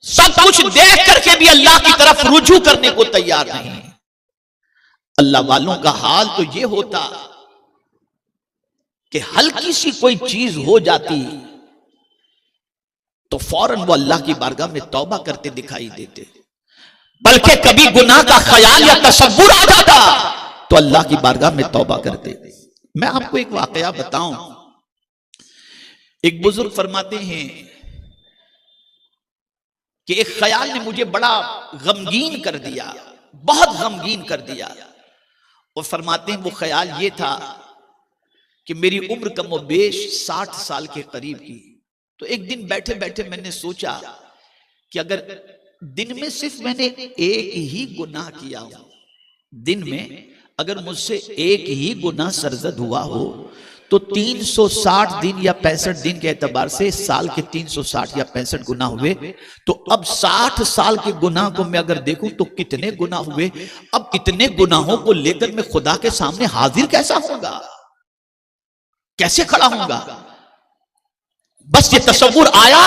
सब कुछ देख करके भी अल्लाह की तरफ रुजू करने को तैयार नहीं। अल्लाह वालों का हाल तो यह होता कि हल्की सी कोई चीज हो जाती तो फौरन वो अल्लाह की बारगाह में तौबा करते दिखाई देते, बल्कि कभी गुनाह का ख्याल या तसव्वुर आ जाता तो अल्लाह की बारगाह में तौबा करते। मैं आपको एक वाकया बताऊं। एक बुजुर्ग फरमाते हैं कि एक ख्याल ने मुझे बड़ा गमगीन कर दिया, बहुत गमगीन कर दिया। और फरमाते हैं वो ख्याल ये था कि मेरी उम्र कमोबेश 60 साल के करीब की। तो एक दिन बैठे बैठे मैंने सोचा कि अगर दिन में सिर्फ मैंने एक ही गुनाह किया हो, दिन में अगर मुझसे एक ही गुनाह सरजद हुआ हो तो 360 दिन या 65 दिन के एतबार से साल के 360 या 65 गुनाह हुए। तो अब 60 साल के गुनाह को मैं अगर देखूं तो कितने गुनाह हुए। अब इतने गुनाहों को लेकर मैं खुदा के सामने हाजिर कैसा होगा, कैसे खड़ा होऊंगा। बस ये तसव्वुर आया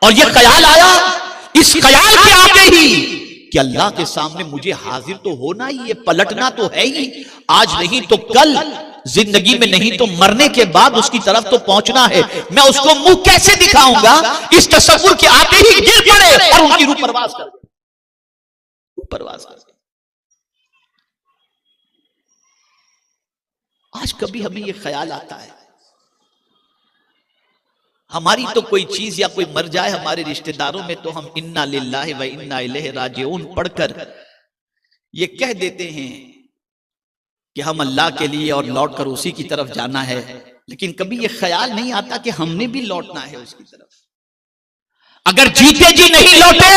और ये ख्याल आया, इस ख्याल के आगे ही कि अल्लाह के सामने मुझे हाजिर तो होना ही है, पलटना तो है ही, आज नहीं तो कल, जिंदगी में नहीं तो मरने के बाद उसकी तरफ तो पहुंचना है। मैं उसको मुंह कैसे दिखाऊंगा, इस तसव्वुर के आगे ही गिर पड़े और उनकी रूह परवाज कर गए, परवाज कर गए। आज कभी हमें यह ख्याल आता है, हमारी तो कोई चीज या कोई मर जाए हमारे रिश्तेदारों में तो हम इन्ना लिल्लाहि व इन्ना इलैहि राजिऊन पढ़कर ये कह देते हैं कि हम अल्लाह के लिए और लौट कर उसी की तरफ जाना है। लेकिन कभी ये ख्याल नहीं आता कि हमने भी लौटना है उसकी तरफ। अगर जीते जी नहीं लौटे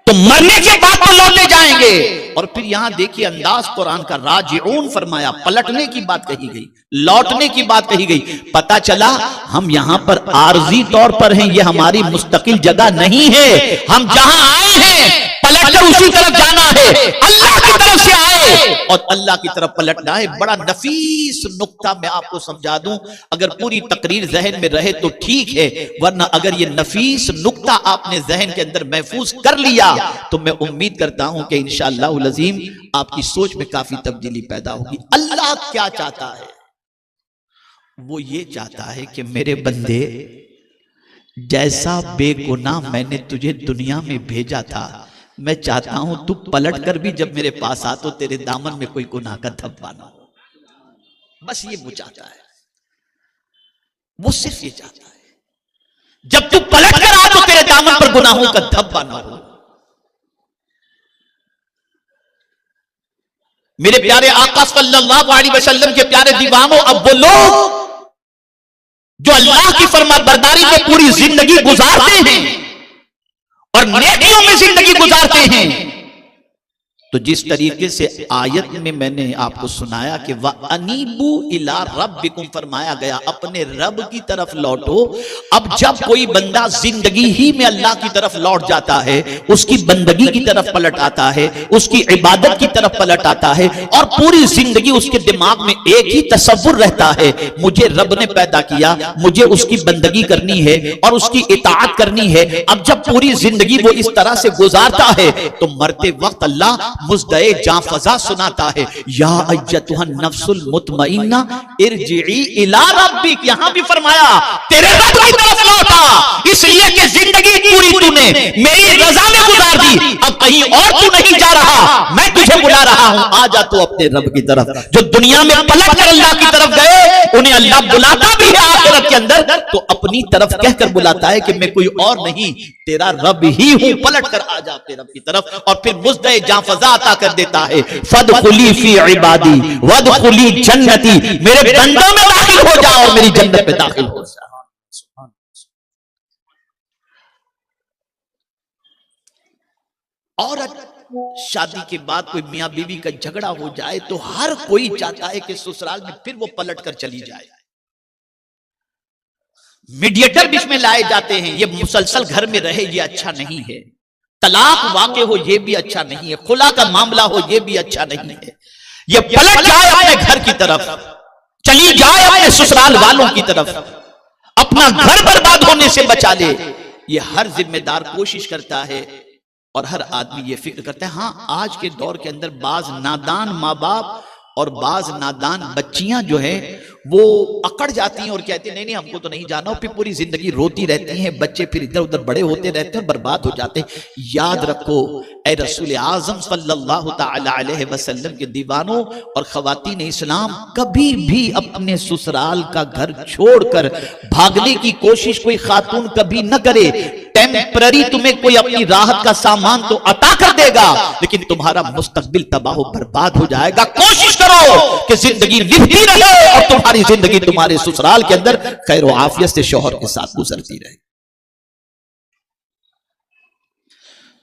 तो मरने के बाद तो लौटे जाएंगे। और फिर यहां देखिए अंदाज कुरान का, राजिऊन फरमाया, पलटने की बात कही गई, लौटने की बात कही गई। पता चला हम यहां पर आर्जी तौर पर हैं, ये हमारी मुस्तकिल जगह नहीं है। हम जहां आए हैं पलटकर उसी तरफ जाना है, अल्लाह की तरफ से आए और अल्लाह की तरफ पलटना है। बड़ा नफीस नुक्ता मैं आपको समझा दूं, अगर पूरी तकरीर जहन में रहे तो ठीक है, वरना अगर ये नफीस नुक्ता आपने जहन के अंदर महफूज कर लिया तो मैं उम्मीद करता हूं कि इंशाअल्लाह अज़ीम आपकी सोच में काफी तब्दीली पैदा होगी। अल्लाह क्या चाहता है? वो ये चाहता है कि मेरे बंदे, जैसा बेगुनाह मैंने तुझे दुनिया में भेजा था, मैं चाहता हूं तू पलट कर भी जब मेरे पास आ तो तेरे दामन में कोई गुनाह का धब्बा ना हो। बस ये वो चाहता है, वो सिर्फ ये चाहता है जब तू पलट कर आ तो तेरे दामन पर गुनाहों का धब्बा ना हो। मेरे प्यारे आका सल्लल्लाहु अलैहि वसल्लम के प्यारे दीवानों, अब वो लोग जो अल्लाह की फरमाबरदारी में पूरी जिंदगी गुजारते हैं और नेकियों में जिंदगी गुजारते हैं, तो जिस तरीके से आयत में मैंने आपको सुनाया कि व अनीबू इला रब्बिकुम फरमाया गया, अपने रब की तरफ लौटो। अब जब कोई बंदा जिंदगी ही में अल्लाह की तरफ लौट जाता है, उसकी बंदगी की तरफ पलट आता है, उसकी इबादत की तरफ पलट आता है और पूरी जिंदगी उसके दिमाग में एक ही तसव्वुर रहता है, मुझे रब ने पैदा किया, मुझे उसकी बंदगी करनी है और उसकी इताअत करनी है। अब जब पूरी जिंदगी वो इस तरह से गुजारता है तो मरते वक्त अल्लाह मुज़दए जां फज़ा सुनाता है, या अय्यतुहन नफ्सुल मुतमइन्ना इरजिई इला रब्बिक। यहां भी फरमाया तेरे रब की तरफ लौटा, इसलिए कि जिंदगी पूरी तूने मेरी रजा में गुजार दी, अब कहीं और तू नहीं जा रहा, मैं तुझे बुला रहा हूं, आ जा तू अपने रब की तरफ। जो दुनिया में पलट कर अल्लाह की तरफ गए उन्हें अल्लाह बुलाता भी है आखिरत के अंदर, तो अपनी तरफ कहकर बुलाता है कि मैं कोई और नहीं, तेरा रब ही हूं, पलट कर आ जा अपने रब की तरफ। और फिर मुज़दए जां फज़ा अता कर देता है, फदखुली फी इबादी वदखुली जन्नती, मेरे बंदों में दाखिल हो जाओ और मेरी जन्नत में दाखिल हो जाओ। औरत शादी के बाद कोई मियां बीवी का झगड़ा हो जाए तो हर कोई चाहता है कि ससुराल में फिर वो पलट कर चली जाए। मीडिएटर बीच में लाए जाते हैं, ये मुसलसल घर में रहे ये अच्छा नहीं है, तलाक वाक़े हो ये भी अच्छा नहीं है, खुला का मामला हो ये भी अच्छा नहीं है, ये पलट जाए अपने घर की तरफ, चली जाए अपने ससुराल वालों की तरफ, अपना घर बर्बाद होने से बचा ले, ये हर जिम्मेदार कोशिश करता है और हर आदमी ये फिक्र करता है। हाँ, आज के दौर के अंदर बाज नादान माँ बाप और बाज नादान बच्चियां जो है वो अकड़ जाती हैं और कहती हैं नहीं नहीं हमको तो नहीं जाना, और फिर पूरी जिंदगी रोती रहती हैं, बच्चे फिर इधर उधर बड़े होते रहते हैं, बर्बाद हो जाते हैं। याद रखो ए रसूल आजम सल्लल्लाहु तआला अलैहि वसल्लम के दीवानों और खवातीन इस्लाम, कभी भी अपने ससुराल का घर छोड़कर भागने की कोशिश कोई खातून कभी न करे। टेम्पररी तुम्हें कोई अपनी राहत का सामान तो अता कर देगा, लेकिन तुम्हारा मुस्तकबिल तबाह बर्बाद हो जाएगा। कोशिश करो कि जिंदगी निभती रहे और तुम्हारी जिंदगी तुम्हारे ससुराल के अंदर खैर व आफियत से शौहर के साथ गुजरती रहे।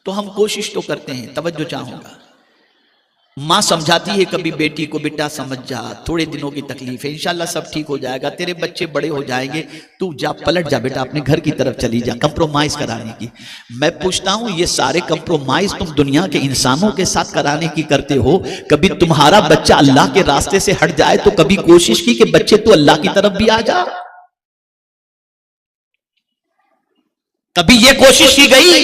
तो हम कोशिश तो करते हैं। तवज्जो चाहूंगा, मां समझाती है कभी बेटी को, बेटा समझ जा, थोड़े दिनों की तकलीफ है, इंशाल्लाह सब ठीक हो जाएगा, तेरे बच्चे बड़े हो जाएंगे, तू जा पलट जा बेटा, अपने घर की तरफ चली जा, कंप्रोमाइज कराने की। मैं पूछता हूं ये सारे कंप्रोमाइज तुम दुनिया के इंसानों के साथ कराने की करते हो, कभी तुम्हारा बच्चा अल्लाह के रास्ते से हट जाए तो कभी कोशिश की कि बच्चे तू अल्लाह की तरफ भी आ जा? कभी ये कोशिश की गई?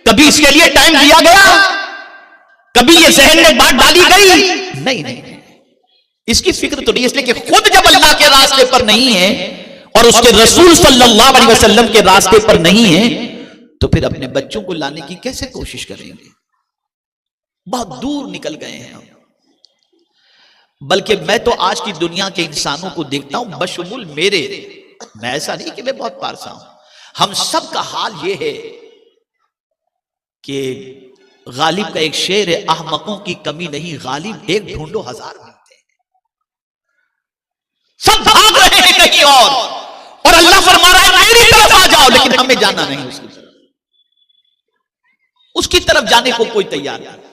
कभी इसके लिए टाइम दिया गया? कभी ये जहन में बात डाली गई? नहीं नहीं, इसकी फिक्र तो नहीं, इसलिए कि खुद जब अल्लाह के रास्ते पर नहीं है और उसके रसूल सल्लल्लाहु अलैहि वसल्लम के रास्ते पर नहीं है तो फिर अपने बच्चों को लाने की कैसे कोशिश करेंगे? बहुत दूर निकल गए हैं हम। बल्कि मैं तो आज की दुनिया के इंसानों को देखता हूं, बशमुल मेरे, मैं ऐसा नहीं कि मैं बहुत पारसा हूं, हम सब का हाल यह है कि गालिब का एक शेर है, अहमकों की कमी नहीं, गालिब एक ढूंढो हजार मिलते हैं। सब भाग रहे हैं कहीं और अल्लाह फरमा रहा है मेरी तरफ आ जाओ, लेकिन हमें जाना नहीं उसकी तरफ जाने को कोई तैयार नहीं।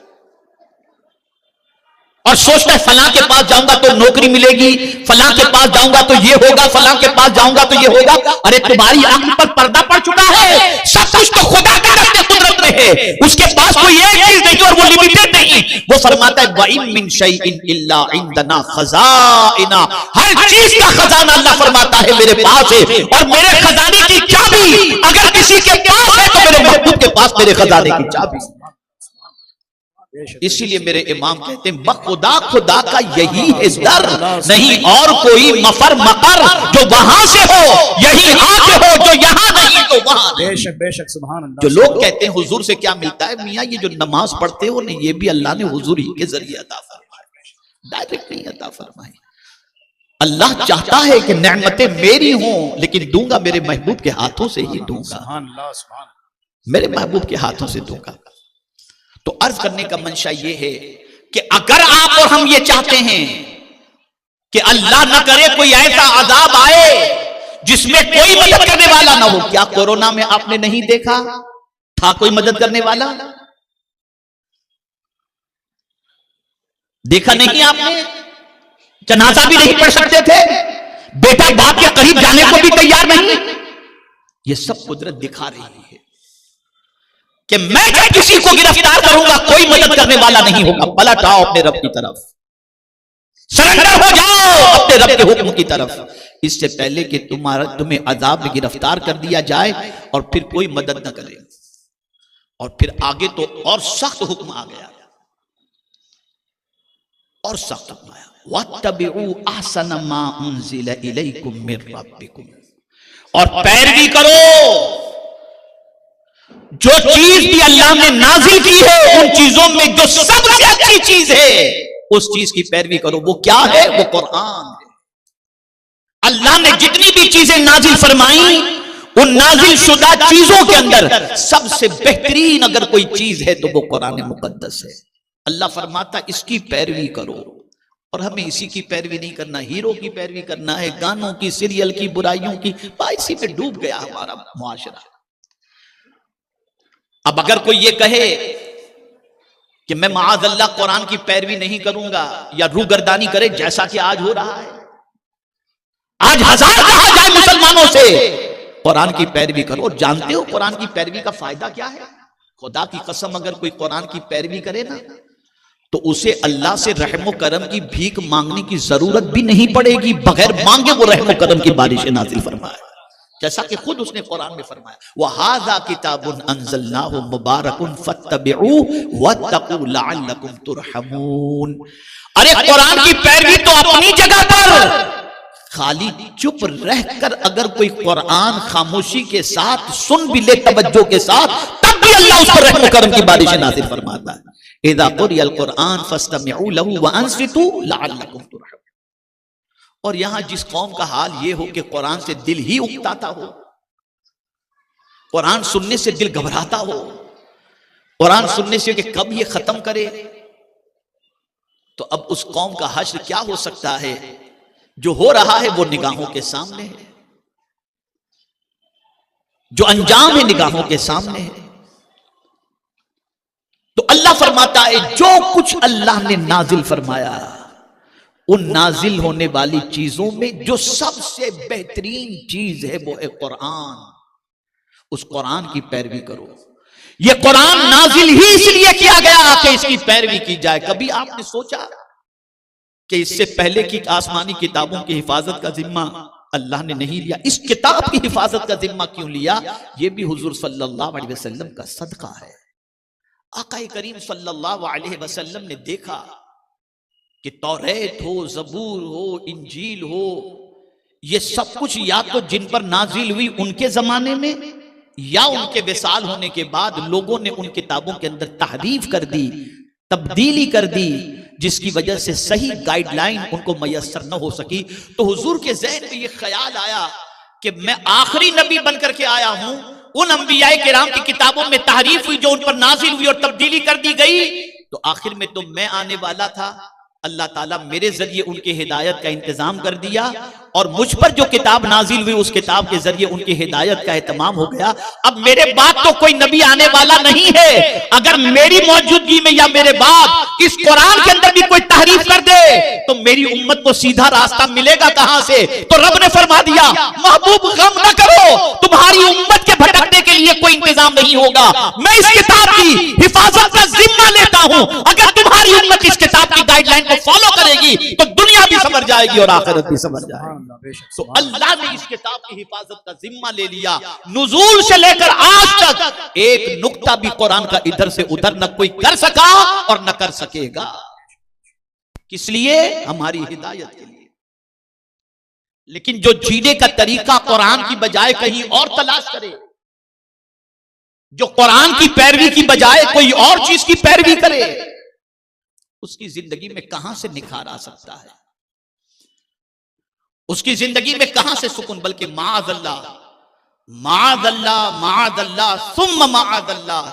और सोचता है फलां के पास जाऊंगा तो नौकरी मिलेगी, फलां के पास जाऊंगा तो ये होगा, फलां के पास जाऊंगा तो ये होगा। अरे तुम्हारी आंख पर पर्दा पड़ चुका है, सब कुछ तो खुदा के रखते कुदरत में है, उसके पास कोई एक चीज नहीं और वो लिमिटेड नहीं। वो फरमाता है वइन मिन शैइन इल्ला इंदना खजाइना, हर चीज का खजाना अल्लाह फरमाता है मेरे पास है, और मेरे खजाने की चाबी अगर किसी के पास है तो मेरे महबूब के पास मेरे खजाने की चाबी। इसीलिए मेरे इमाम कहते हैं बखुदा खुदा का यही है दर, नहीं और कोई मफर मकर, जो वहां से हो यही आके हो, जो यहाँ नहीं तो वहां। बेशक बेशक सुभान अल्लाह। जो लोग कहते हैं हुजूर से क्या मिलता है, मियाँ ये जो नमाज पढ़ते हो नहीं, ये भी अल्लाह ने हुजूर ही के जरिए अता फरमाई, डायरेक्ट नहीं अता फरमाई। अल्लाह चाहता है कि नेमतें मेरी हों, लेकिन दूंगा मेरे महबूब के हाथों से ही दूंगा, मेरे महबूब के हाथों से दूंगा। तो अर्ज करने का मंशा यह है कि अगर आप और हम ये चाहते हैं कि अल्लाह न करे कोई ऐसा अजाब आए जिसमें कोई मदद करने वाला ना हो। क्या कोरोना में आपने नहीं देखा था कोई मदद करने वाला? देखा नहीं आपने? जनाजा भी नहीं पढ़ सकते थे, बेटा बाप के करीब जाने को भी तैयार नहीं। ये सब कुदरत दिखा रही है कि मैं जब किसी को गिरफ्तार करूंगा कोई मदद करने वाला नहीं होगा। पलट आओ अपने रब की तरफ, सरेंडर हो जाओ अपने रब के हुक्म की तरफ, इससे पहले कि तुम्हें अजाब में गिरफ्तार कर दिया जाए और फिर कोई मदद न करे। और फिर आगे तो और सख्त हुक्म आ गया, और सख्त हुक्म आया, वत्तबिउ अहसन मा उनज़िला इलैकुम मिर रब्बिकुम, और पैरवी करो जो चीज भी अल्लाह ने नाजिल की है, उन चीजों में जो सबसे अच्छी चीज है उस चीज की पैरवी करो। वो क्या है? वो कुरान है। अल्लाह ने जितनी भी चीजें नाजिल फरमाई, उन नाजिल शुदा चीजों के अंदर सबसे बेहतरीन अगर कोई चीज है तो वो कुरान मुकद्दस है। अल्लाह फरमाता इसकी पैरवी करो, और हमें इसी की पैरवी नहीं करना, हीरो की पैरवी करना है, गानों की, सीरियल की, बुराइयों की। इसी में डूब गया हमारा मुआशरा। अब अगर कोई ये कहे कि मैं माअज़ल्लाह कुरान की पैरवी नहीं करूंगा या रूगर्दानी करे, जैसा कि आज हो रहा है, आज हजार कहा जाए मुसलमानों से कुरान की पैरवी करो। जानते हो कुरान की पैरवी का फायदा क्या है? खुदा की कसम अगर कोई कुरान की पैरवी करे ना तो उसे अल्लाह से रहमो करम की भीख मांगने की जरूरत भी नहीं पड़ेगी, बगैर मांगे वो रहमो करम की बारिश नाज़िल फरमाए। जैसा कि खुद उसने कुरान में फरमाया, वहाज़ा किताबुन अंज़लनाहु मुबारकुन फत्तबिऊहु वत्तकू लअल्लकुम तुरहमून। अरे कुरान की पैरवी तो अपनी जगह पर, खाली चुप रहकर अगर कोई कुरान खामोशी के साथ सुन भी ले तवज्जो के साथ, तब भी अल्लाह उस पर रहम करम की बारिश नाज़िल फरमाता है। इज़ा क़ुरिअल कुरान फस्तमिऊ लहू व अंसितू लअल्लकुम तुरहमून। और यहां जिस कौम का हाल ये हो कि कुरान से दिल ही उकताता हो, कुरान सुनने से दिल घबराता हो, कुरान सुनने से कि कब ये खत्म करे, तो अब उस कौम का हश्र क्या हो सकता है? जो हो रहा है वो निगाहों के सामने है, जो अंजाम है निगाहों के सामने है। तो अल्लाह फरमाता है जो कुछ अल्लाह ने नाजिल फरमाया, उन नाजिल होने वाली चीजों में जो सबसे बेहतरीन चीज है वो है कुरान। उस कुरान की पैरवी करो। ये कुरान नाजिल ही इसलिए किया गया कि इसकी पैरवी की जाए। कभी आपने सोचा कि इससे पहले की आसमानी किताबों की हिफाजत का जिम्मा अल्लाह ने नहीं लिया? इस किताब की हिफाजत का जिम्मा क्यों लिया? यह भी हुजूर सल्लल्लाहु अलैहि वसल्लम का सदका है। आका करीम सल्लल्लाहु अलैहि वसल्लम ने देखा कि तौरेत हो, ज़बूर हो, इंजील हो, ये सब कुछ या तो जिन पर नाजिल हुई उनके जमाने में या उनके विसाल होने के बाद लोगों ने उन किताबों के अंदर तहरीफ कर दी, तब्दीली कर दी, जिसकी वजह से सही गाइडलाइन उनको मयसर न हो सकी। तो हुजूर के ज़हन में ये ख्याल आया कि मैं आखिरी नबी बनकर के आया हूं, उन अंबियाए किराम की किताबों में तहरीफ हुई जो उन पर नाजिल हुई और तब्दीली कर दी गई, तो आखिर में तो मैं आने वाला था। अल्लाह ताला मेरे जरिए उनकी हिदायत का इंतजाम कर दिया और मुझ पर जो किताब नाजिल हुई उस किताब के जरिए उनकी हिदायत का एहतमाम हो गया। अब मेरे बाद तो कोई नबी आने वाला नहीं है। अगर मेरी मौजूदगी में या मेरे बाद इस कुरान के अंदर भी कोई तहरीफ कर दे तो मेरी उम्मत को सीधा रास्ता मिलेगा कहां से? तो रब ने फरमा दिया, महबूब गम न करो, तुम्हारी उम्मत के भटकने के लिए कोई इंतजाम नहीं होगा। मैं इस किताब की हिफाजत का जिम्मा लेता हूं। अगर तुम्हारी उम्मत इस किताब की गाइडलाइन को फॉलो करेगी तो दुनिया भी समझ जाएगी और आखिरत भी समझ जाएगी। तो अल्लाह ने इस किताब की हिफाजत का जिम्मा ले लिया। नुज़ूल से लेकर आज तक एक नुक्ता भी कुरान का इधर से उधर न कोई कर सका और न कर सकेगा। किस लिए? हमारी हिदायत के लिए। लेकिन जो जीने का तरीका कुरान की बजाय कहीं और तलाश करे, जो कुरान की पैरवी की बजाय कोई और चीज की पैरवी करे, उसकी जिंदगी में कहां से निखार आ सकता है? उसकी जिंदगी में कहां से सुकून? बल्कि माअज़ल्लाह माअज़ल्लाह माअज़ल्लाह सुम्मा माअज़ल्लाह,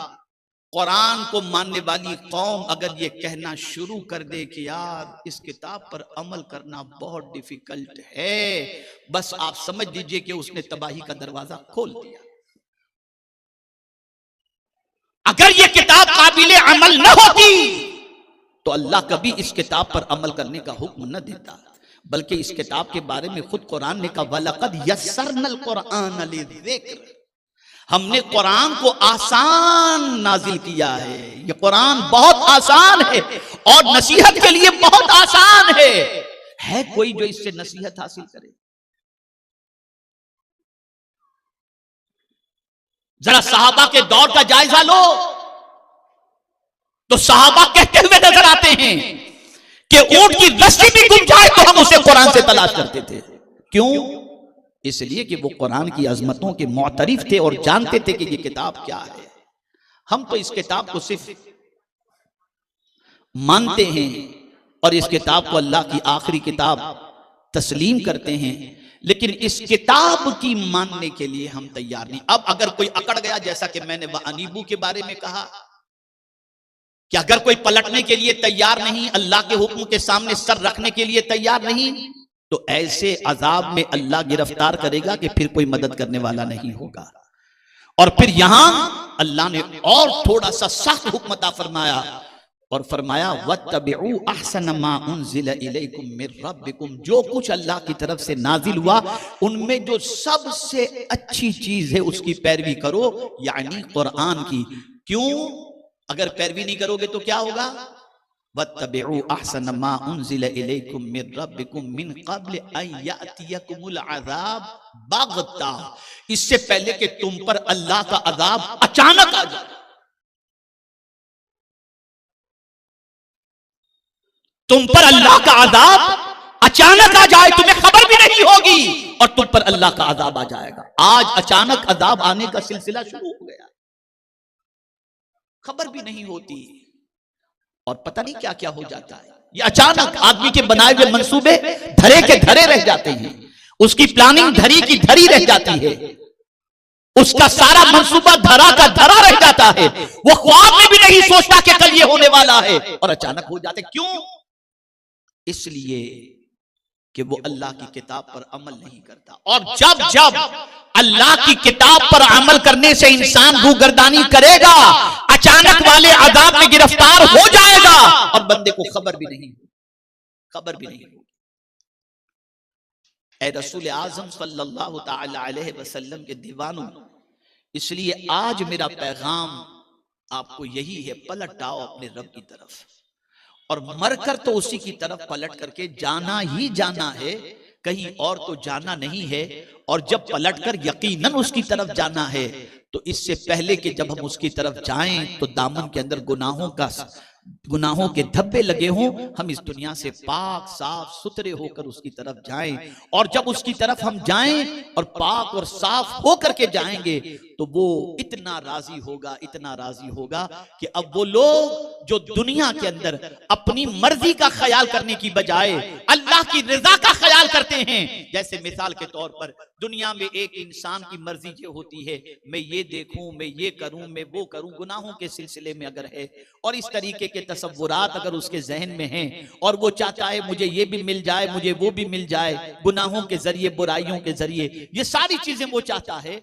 कुरान को मानने वाली कौम अगर ये कहना शुरू कर दे कि यार इस किताब पर अमल करना बहुत डिफिकल्ट है, बस आप समझ लीजिए कि उसने तबाही का दरवाजा खोल दिया। अगर ये किताब काबिले अमल न होती तो अल्लाह कभी इस किताब पर अमल करने का हुक्म न देता। बल्कि इस किताब के बारे में खुद कुरान ने कहा, वलक़द यस्सरनल कुरान लिज़िक्र, हमने कुरान को आसान नाजिल किया है। ये कुरान बहुत आसान है और नसीहत के लिए बहुत आसान है कोई जो इससे नसीहत हासिल करे? जरा सहाबा के दौर का जायजा लो तो सहाबा कहते हुए नजर आते हैं कि ऊंट की रस्सी भी गुम जाए तो हम उसे कुरान से तलाश करते थे। क्यों? इसलिए कि वो कुरान की अजमतों के मुअतरिफ थे और जानते थे कि ये किताब क्या है। हम तो इस किताब को सिर्फ मानते हैं और इस किताब को अल्लाह की आखिरी किताब तस्लीम करते हैं, लेकिन इस किताब की मानने के लिए हम तैयार नहीं। अब अगर कोई अकड़ गया, जैसा कि मैंने वअनीबू के बारे में कहा कि अगर कोई पलटने के लिए तैयार नहीं, अल्लाह के हुक्म के सामने सर रखने के लिए तैयार नहीं, तो ऐसे अजाब में अल्लाह गिरफ्तार करेगा कि फिर कोई मदद करने वाला नहीं होगा। और फिर यहां अल्लाह ने और थोड़ा सा सख्त हुक्म अता फरमाया और फरमाया, वत्तबिऊ अहसन मा उनज़िला इलैकुम मिर रब्बिकुम, जो कुछ अल्लाह की तरफ से नाजिल हुआ उनमें जो सबसे अच्छी चीज है उसकी पैरवी करो, यानी कुरान की। क्यों? अगर पैरवी नहीं करोगे तो क्या होगा? वत्तबिउ अहसन मा उन्ज़िला इलैकुम मिन रब्बिकुम मिन क़ब्ल अन यातियकुमुल अज़ाब बग़ता, इससे पहले कि तुम पर अल्लाह का अजाब अचानक आ जाए। तुम पर अल्लाह का अजाब अचानक आ जाए, तुम्हें खबर भी नहीं होगी और तुम पर अल्लाह का अजाब आ जाएगा। आज अचानक अजाब आने का सिलसिला शुरू हो गया, खबर भी नहीं होती और पता नहीं क्या क्या हो जाता है। ये अचानक आदमी के बनाए हुए मंसूबे धरे के धरे रह जाते हैं, उसकी प्लानिंग धरी की धरी रह जाती है, उसका सारा मंसूबा धरा का धरा रह जाता है। वो ख्वाब में भी नहीं सोचता कि कल ये होने वाला है और अचानक हो जाते। क्यों? इसलिए कि वो अल्लाह की किताब पर अमल नहीं करता। और जब जब अल्लाह की किताब पर अमल करने से इंसान रूगर्दानी करेगा, अचानक वाले अदाब में गिरफ्तार हो जाएगा और बंदे को खबर भी नहीं होगी। ए रसूल आजम सल्लल्लाहु ताला अलैहि वसल्लम के दीवानों, इसलिए आज मेरा पैगाम आपको यही है, पलट आओ अपने रब की तरफ और मरकर तो उसी की तरफ पलट करके जाना ही जाना है, कहीं और तो जाना नहीं है। और जब पलटकर यकीनन उसकी तरफ जाना है तो इससे पहले कि जब हम उसकी तरफ जाएं तो दामन के अंदर गुनाहों के धब्बे लगे हों, हम इस दुनिया से पाक साफ सुथरे होकर उसकी तरफ जाएं। और जब उसकी तरफ हम जाएं और पाक और साफ होकर के जाएंगे तो वो इतना राजी होगा कि अब वो लोग जो दुनिया के अंदर अपनी मर्जी का ख्याल करने की बजाय अल्लाह की रजा का ख्याल करते हैं, जैसे मिसाल के तौर पर दुनिया में एक इंसान की मर्जी जो होती है, मैं ये देखूं, मैं ये करूं, मैं वो करूं, गुनाहों के सिलसिले में अगर है और इस तरीके के तसव्वुरात अगर उसके जहन में हैं और वो चाहता है मुझे ये भी मिल जाए, मुझे वो भी मिल जाए, गुनाहों के जरिए, बुराइयों के जरिए, ये सारी चीजें वो चाहता है,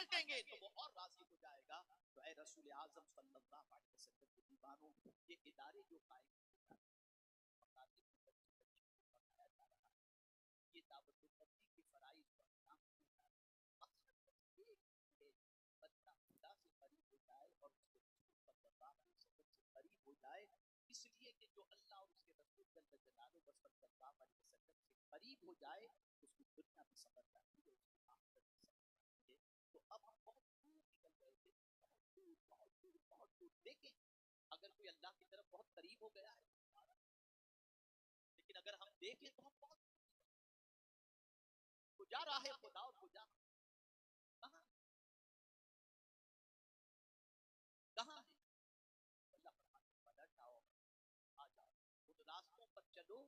पलटेंगे तो वो और राजी हो जाएगा। तो ऐ रसूल आज़म सल्लल्लाहु अलैहि वसल्लम के दीवानों, ये इदारे जो कायम ये दावत के फराइज पर काम बंदा खुदा से करीब हो जाए और उसके रसूल सल्लल्लाहु अलैहि वसल्लम से करीब हो जाए, इसलिए कि जो अल्लाह और उसके रसूल जल्ल जलालुहु सल्लल्लाहु अलैहि वसल्लम से करीब हो जाए उसकी दुनिया में समझ जाती है, उसकी आखिरत में समझ जाती है। तो अब हम बहुत दूर निकल गए थे, बहुत दूर। देखें, अगर कोई अल्लाह की तरफ बहुत करीब हो गया है लेकिन अगर हम देखें तो हम बहुत जा रहा है खुदा और खुदा कहां कहां है? अल्लाह फरमाता है पलट आओ, आ जाओ, उन रास्तों पर चलो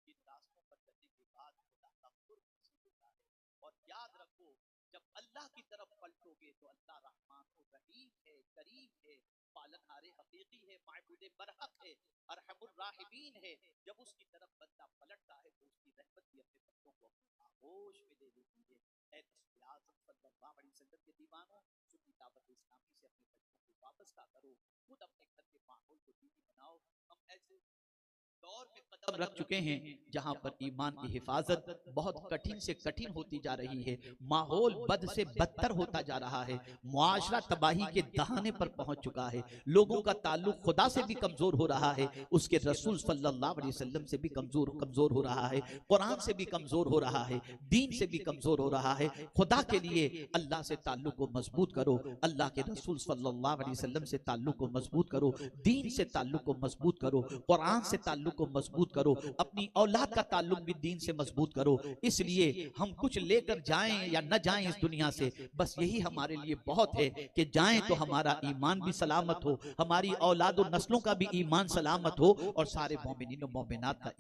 जिन रास्तों पर चलने के बाद खुदा का कुर्ब नसीब होता है। और याद रखो, जब अल्लाह की तरफ पलटोगे तो अल्लाह रहमान और रहीम है, करीम है, पालनहारे हकीकी है, माबूद बरहक है, अरहमुर राहिमीन है। जब उसकी तरफ बंदा पलटता है तो उसकी रहमत भी अपने बंदों को अपने आगोश में ले लेती है। ऐ रसूल आज़म सल्लल्लाहु अलैहि वसल्लम के दीवानों, सुन्नी दावत इस्लामी से अपने बच्चों को वाबस्ता करो, खुद अपने घर के माहौल को दीनी बनाओ। हम ऐसे दौर में कदम रख चुके हैं जहां पर ईमान की हिफाजत बहुत कठिन से कठिन होती जा रही है, माहौल बद से बदतर होता जा रहा है, मुआशरा तबाही के दहाने पर पहुंच चुका है, लोगों का ताल्लुक खुदा से भी कमजोर हो रहा है, उसके रसूल सल्लल्लाहु अलैहि वसल्लम से भी कमजोर हो रहा है, कुरान से भी कमजोर हो रहा है, दीन से भी कमजोर हो रहा है। खुदा के लिए अल्लाह से ताल्लुक को मजबूत करो, अल्लाह के रसूल सल्लल्लाहु अलैहि वसल्लम से ताल्लुक को मजबूत करो, दीन से ताल्लुक को मजबूत करो, कुरान से ताल्लुक को मजबूत करो, अपनी औलाद का ताल्लुक भी दीन से मजबूत करो। इसलिए हम कुछ लेकर जाएं या न जाएं इस दुनिया से, बस यही हमारे लिए बहुत है कि जाएं तो हमारा ईमान भी सलामत हो, हमारी औलाद और नस्लों का भी ईमान सलामत हो और सारे मोमिनीन और मोमिनात का